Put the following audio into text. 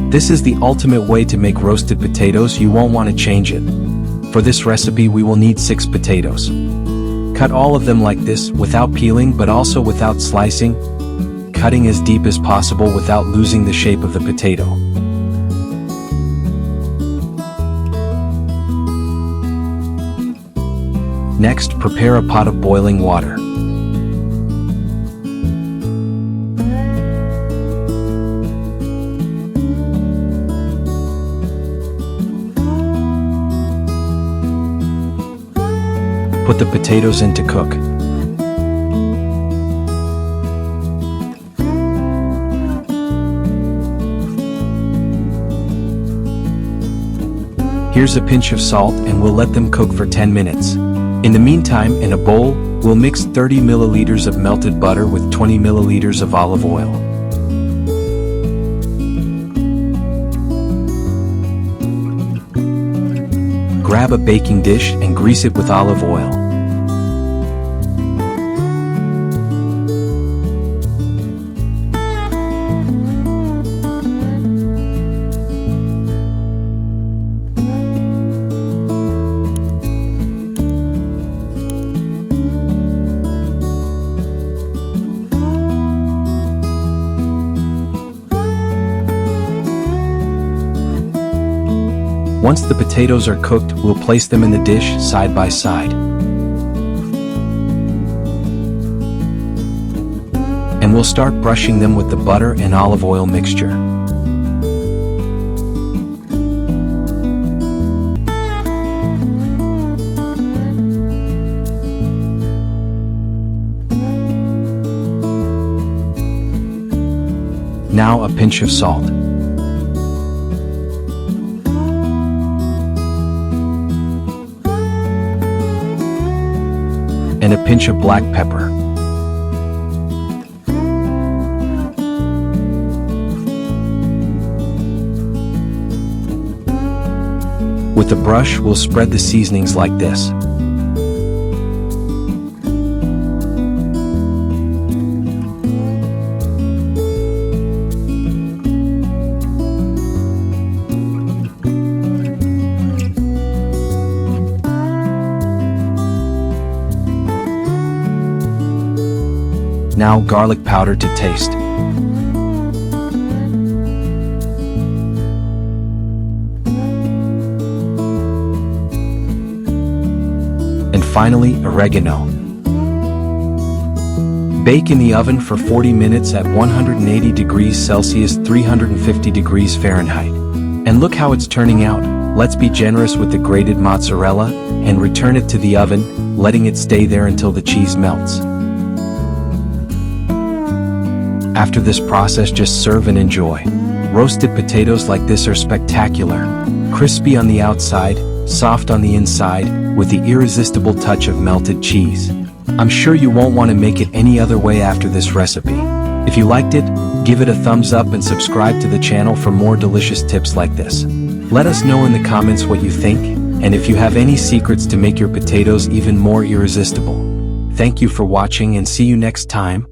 This is the ultimate way to make roasted potatoes. You won't want to change it. For this recipe we will need 6 potatoes. Cut all of them like this, without peeling but also without slicing, cutting as deep as possible without losing the shape of the potato. Next, prepare a pot of boiling water. Put the potatoes in to cook. Here's a pinch of salt and we'll let them cook for 10 minutes. In the meantime, in a bowl, we'll mix 30 milliliters of melted butter with 20 milliliters of olive oil. Grab a baking dish and grease it with olive oil. Once the potatoes are cooked, we'll place them in the dish side by side. And we'll start brushing them with the butter and olive oil mixture. Now a pinch of salt. And a pinch of black pepper. With a brush, we'll spread the seasonings like this. Now garlic powder to taste. And finally, oregano. Bake in the oven for 40 minutes at 180 degrees Celsius, 350 degrees Fahrenheit. And look how it's turning out. Let's be generous with the grated mozzarella and return it to the oven, letting it stay there until the cheese melts. After this process, just serve and enjoy. Roasted potatoes like this are spectacular. Crispy on the outside, soft on the inside, with the irresistible touch of melted cheese. I'm sure you won't want to make it any other way after this recipe. If you liked it, give it a thumbs up and subscribe to the channel for more delicious tips like this. Let us know in the comments what you think, and if you have any secrets to make your potatoes even more irresistible. Thank you for watching and see you next time.